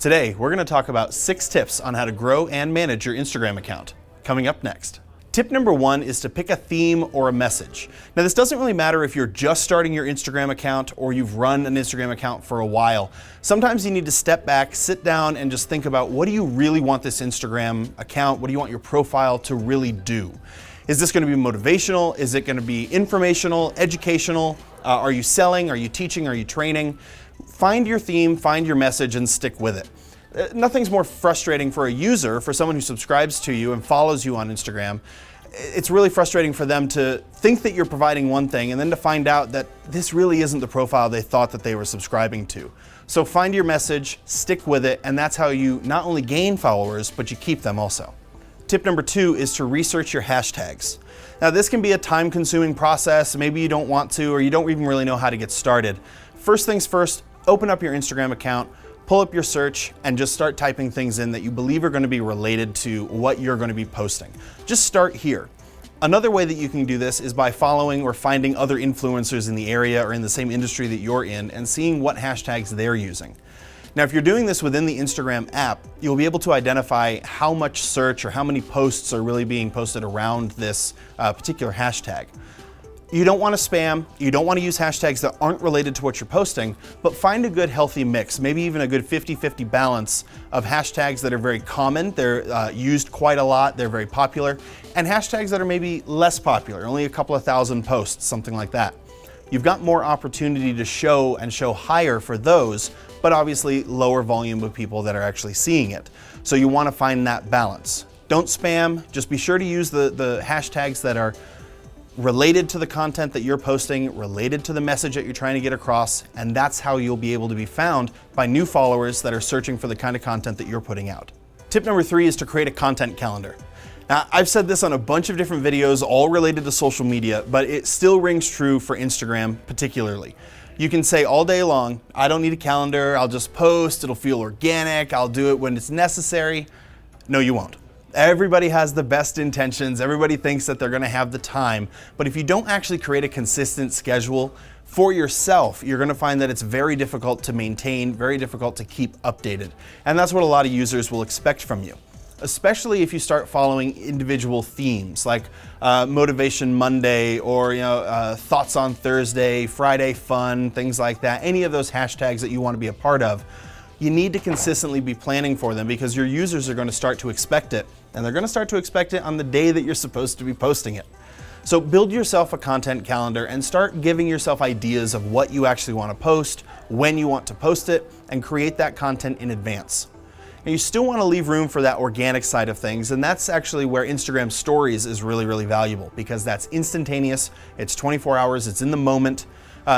Today, we're going to talk about 6 tips on how to grow and manage your Instagram account. Coming up next. Tip number 1 is to pick a theme or a message. Now, this doesn't really matter if you're just starting your Instagram account or you've run an Instagram account for a while. Sometimes you need to step back, sit down, and just think about, what do you really want this Instagram account, what do you want your profile to really do? Is this going to be motivational? Is it going to be informational, educational? Are you selling? Are you teaching? Are you training? Find your theme, find your message, and stick with it. Nothing's more frustrating for a user, for someone who subscribes to you and follows you on Instagram. It's really frustrating for them to think that you're providing one thing and then to find out that this really isn't the profile they thought that they were subscribing to. So find your message, stick with it, and that's how you not only gain followers, but you keep them also. Tip number 2 is to research your hashtags. Now, this can be a time-consuming process. Maybe you don't want to, or you don't even really know how to get started. First things first, open up your Instagram account, pull up your search, and just start typing things in that you believe are going to be related to what you're going to be posting. Just start here. Another way that you can do this is by following or finding other influencers in the area or in the same industry that you're in and seeing what hashtags they're using. Now, if you're doing this within the Instagram app, you'll be able to identify how much search or how many posts are really being posted around this particular hashtag. You don't want to spam, you don't want to use hashtags that aren't related to what you're posting, but find a good healthy mix, maybe even a good 50-50 balance of hashtags that are very common, they're used quite a lot, they're very popular, and hashtags that are maybe less popular, only a couple of thousand posts, something like that. You've got more opportunity to show and show higher for those, but obviously lower volume of people that are actually seeing it. So you want to find that balance. Don't spam, just be sure to use the hashtags that are related to the content that you're posting, related to the message that you're trying to get across, and that's how you'll be able to be found by new followers that are searching for the kind of content that you're putting out. Tip number 3 is to create a content calendar. Now, I've said this on a bunch of different videos, all related to social media, but it still rings true for Instagram particularly. You can say all day long, I don't need a calendar, I'll just post, it'll feel organic, I'll do it when it's necessary. No, you won't. Everybody has the best intentions, everybody thinks that they're gonna have the time, but if you don't actually create a consistent schedule for yourself, you're gonna find that it's very difficult to maintain, very difficult to keep updated. And that's what a lot of users will expect from you, especially if you start following individual themes like Motivation Monday or Thoughts on Thursday, Friday Fun, things like that, any of those hashtags that you wanna be a part of. You need to consistently be planning for them because your users are going to start to expect it, and they're going to start to expect it on the day that you're supposed to be posting it. So build yourself a content calendar and start giving yourself ideas of what you actually want to post, when you want to post it, and create that content in advance. Now, you still want to leave room for that organic side of things, and that's actually where Instagram Stories is really, really valuable because that's instantaneous, it's 24 hours, it's in the moment.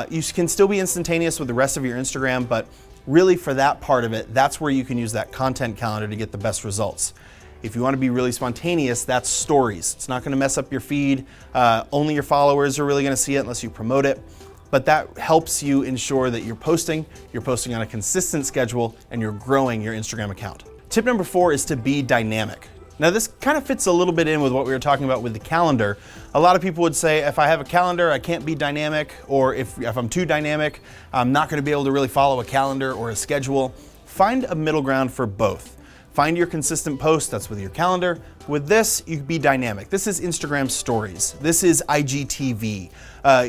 You can still be instantaneous with the rest of your Instagram, but really for that part of it, that's where you can use that content calendar to get the best results. If you want to be really spontaneous, that's Stories. It's not going to mess up your feed. Only your followers are really going to see it unless you promote it. But that helps you ensure that you're posting on a consistent schedule, and you're growing your Instagram account. Tip number 4 is to be dynamic. Now, this kind of fits a little bit in with what we were talking about with the calendar. A lot of people would say, if I have a calendar, I can't be dynamic, or if I'm too dynamic, I'm not going to be able to really follow a calendar or a schedule. Find a middle ground for both. Find your consistent post, that's with your calendar. With this, you can be dynamic. This is Instagram Stories. This is IGTV.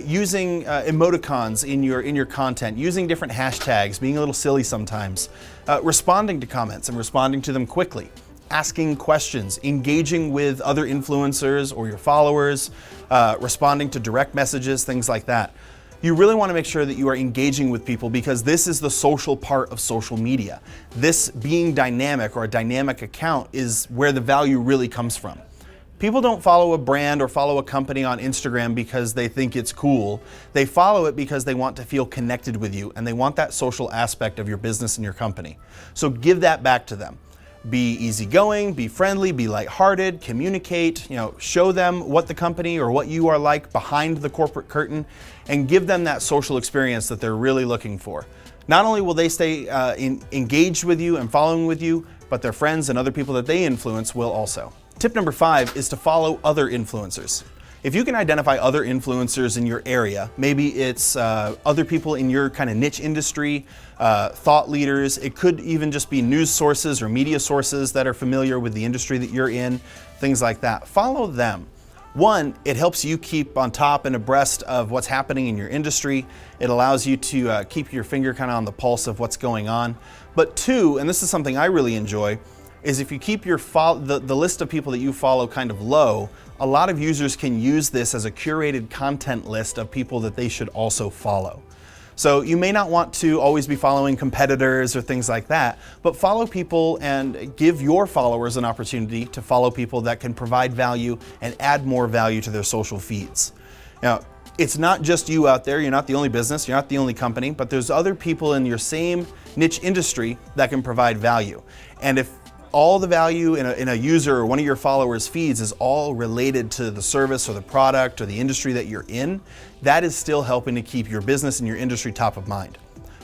Using emoticons in your content, using different hashtags, being a little silly sometimes, responding to comments and responding to them quickly. Asking questions, engaging with other influencers or your followers, responding to direct messages, things like that. You really want to make sure that you are engaging with people because this is the social part of social media. This being dynamic or a dynamic account is where the value really comes from. People don't follow a brand or follow a company on Instagram because they think it's cool. They follow it because they want to feel connected with you and they want that social aspect of your business and your company. So give that back to them. Be easygoing, be friendly, be lighthearted, communicate, show them what the company or what you are like behind the corporate curtain, and give them that social experience that they're really looking for. Not only will they stay engaged with you and following with you, but their friends and other people that they influence will also. Tip number 5 is to follow other influencers. If you can identify other influencers in your area, maybe it's other people in your kind of niche industry, thought leaders, it could even just be news sources or media sources that are familiar with the industry that you're in, things like that. Follow them. One, it helps you keep on top and abreast of what's happening in your industry. It allows you to keep your finger kind of on the pulse of what's going on. But two, and this is something I really enjoy, is if you keep your the list of people that you follow kind of low, a lot of users can use this as a curated content list of people that they should also follow. So you may not want to always be following competitors or things like that, but follow people and give your followers an opportunity to follow people that can provide value and add more value to their social feeds. Now, it's not just you out there, you're not the only business, you're not the only company, but there's other people in your same niche industry that can provide value. And if all the value in a user or one of your followers' feeds is all related to the service or the product or the industry that you're in, that is still helping to keep your business and your industry top of mind.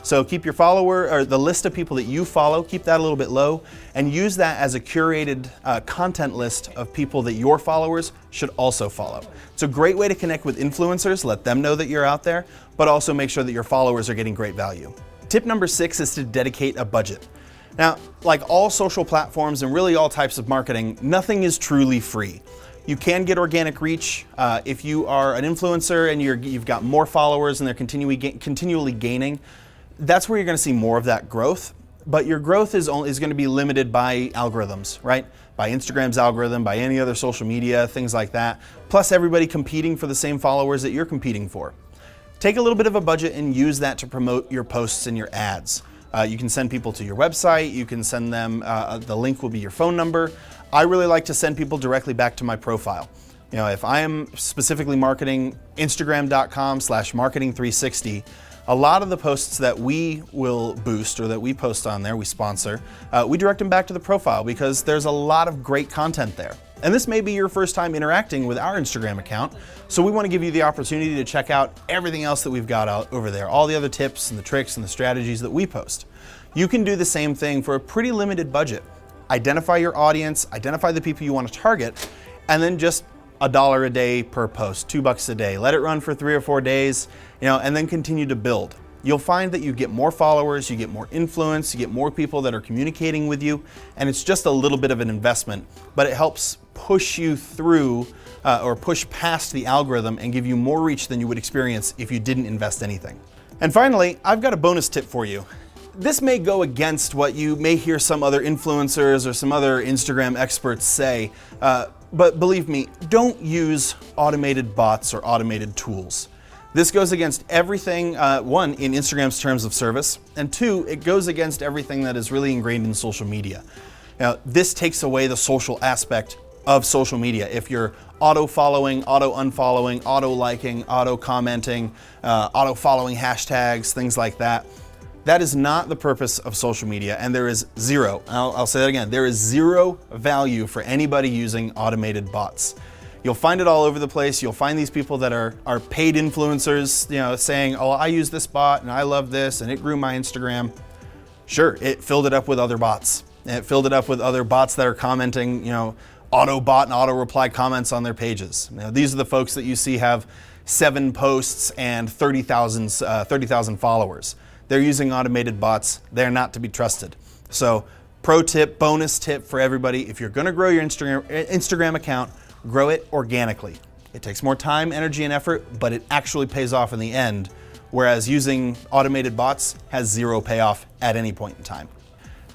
So keep your follower, or the list of people that you follow, keep that a little bit low, and use that as a curated content list of people that your followers should also follow. It's a great way to connect with influencers, let them know that you're out there, but also make sure that your followers are getting great value. Tip number 6 is to dedicate a budget. Now, like all social platforms and really all types of marketing, nothing is truly free. You can get organic reach if you are an influencer and you've got more followers and they're continually gaining. That's where you're going to see more of that growth. But your growth is going to be limited by algorithms, right? By Instagram's algorithm, by any other social media, things like that. Plus everybody competing for the same followers that you're competing for. Take a little bit of a budget and use that to promote your posts and your ads. You can send people to your website, you can send them, the link will be your phone number. I really like to send people directly back to my profile. You know, if I am specifically marketing Instagram.com/marketing360, a lot of the posts that we will boost or that we post on there, we sponsor, we direct them back to the profile because there's a lot of great content there. And this may be your first time interacting with our Instagram account, so we want to give you the opportunity to check out everything else that we've got out over there, all the other tips and the tricks and the strategies that we post. You can do the same thing for a pretty limited budget. Identify your audience, identify the people you want to target, and then just $1 a day per post, $2 a day. Let it run for 3 or 4 days, and then continue to build. You'll find that you get more followers, you get more influence, you get more people that are communicating with you, and it's just a little bit of an investment, but it helps push you through or push past the algorithm and give you more reach than you would experience if you didn't invest anything. And finally, I've got a bonus tip for you. This may go against what you may hear some other influencers or some other Instagram experts say, but believe me, don't use automated bots or automated tools. This goes against everything, one, in Instagram's terms of service, and two, it goes against everything that is really ingrained in social media. Now, this takes away the social aspect of social media. If you're auto-following, auto-unfollowing, auto-liking, auto-commenting, auto-following hashtags, things like that, that is not the purpose of social media, and there is zero, I'll say that again, there is zero value for anybody using automated bots. You'll find it all over the place. You'll find these people that are paid influencers, saying, oh, I use this bot and I love this and it grew my Instagram. Sure, it filled it up with other bots. And it filled it up with other bots that are commenting, auto bot and auto reply comments on their pages. These are the folks that you see have 7 posts and 30,000 followers. They're using automated bots. They're not to be trusted. So pro tip, bonus tip for everybody, if you're gonna grow your Instagram account, grow it organically. It takes more time, energy, and effort, but it actually pays off in the end, whereas using automated bots has zero payoff at any point in time.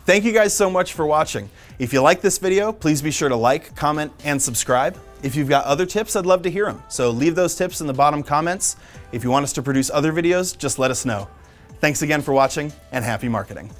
Thank you guys so much for watching. If you like this video, please be sure to like, comment, and subscribe. If you've got other tips, I'd love to hear them. So leave those tips in the bottom comments. If you want us to produce other videos, just let us know. Thanks again for watching, and happy marketing.